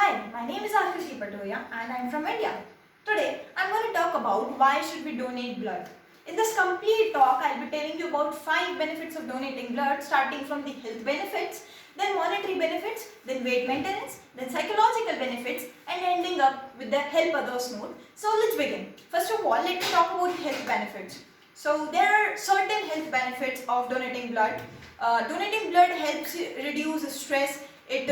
Hi, my name is Aakrati Patoria and I am from India. Today, I am going to talk about why should we donate blood. In this complete talk, I will be telling you about 5 benefits of donating blood, starting from the health benefits, then monetary benefits, then weight maintenance, then psychological benefits, and ending up with the help others more. So let's begin. First of all, let me talk about health benefits. So there are certain health benefits of donating blood. Donating blood helps you reduce stress. It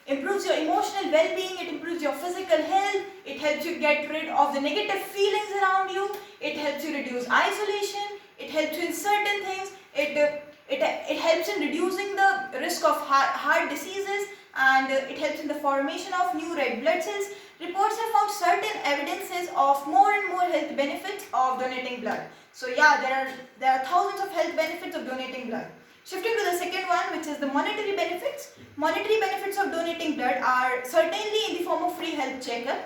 improves your emotional well-being, it improves your physical health, it helps you get rid of the negative feelings around you, it helps you reduce isolation, it helps you in certain things, it helps in reducing the risk of heart diseases, and it helps in the formation of new red blood cells. Reports have found certain evidences of more and more health benefits of donating blood. So yeah, there are thousands of health benefits of donating blood. Shifting to the second one, which is the monetary benefits. Monetary benefits of donating blood are certainly in the form of free health checkup.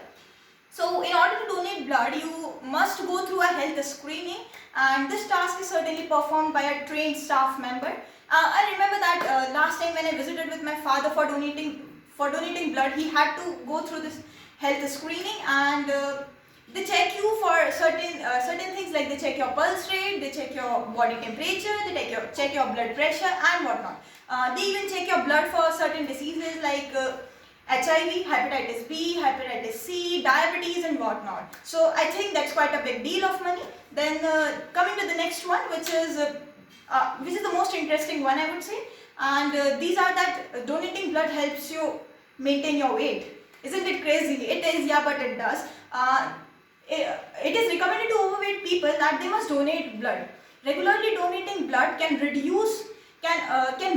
So in order to donate blood, you must go through a health screening, and this task is certainly performed by a trained staff member. I remember that last time when I visited with my father for donating blood, he had to go through this health screening, and they check you for certain things, like they check your pulse rate, they check your body temperature, they check your blood pressure and whatnot. They even check your blood for certain diseases like HIV, hepatitis B, hepatitis C, diabetes and whatnot. So I think that's quite a big deal of money. Then coming to the next one, which is the most interesting one, I would say. And these are that donating blood helps you maintain your weight. Isn't it crazy? It is, yeah, but it does. It is recommended to overweight people that they must donate blood. Regularly donating blood can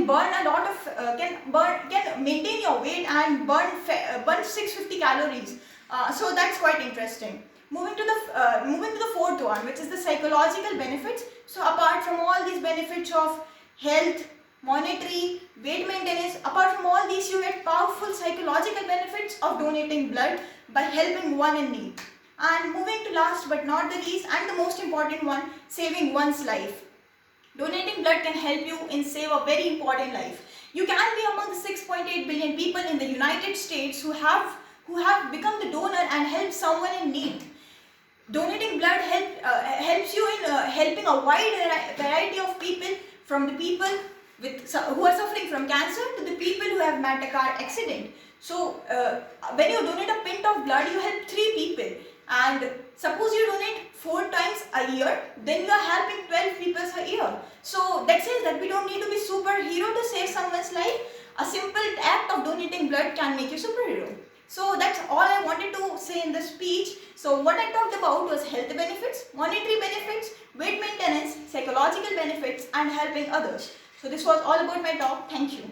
burn a lot of can maintain your weight and burn 650 calories. So that's quite interesting. Moving to the fourth one, which is the psychological benefits. So apart from all these benefits of health, monetary, weight maintenance, apart from all these, you get powerful psychological benefits of donating blood by helping one in need. And moving to last but not the least, and the most important one, saving one's life. Donating blood can help you in save a very important life. You can be among the 6.8 billion people in the United States who have become the donor and help someone in need. Donating blood helps you in helping a wide variety of people, from the people who are suffering from cancer to the people who have met a car accident. So when you donate a pint of blood, you help 3 people. And suppose you donate 4 times a year, then you are helping 12 people a year. So that says that we don't need to be superhero to save someone's life. A simple act of donating blood can make you superhero. So that's all I wanted to say in this speech. So what I talked about was health benefits, monetary benefits, weight maintenance, psychological benefits and helping others. So this was all about my talk. Thank you.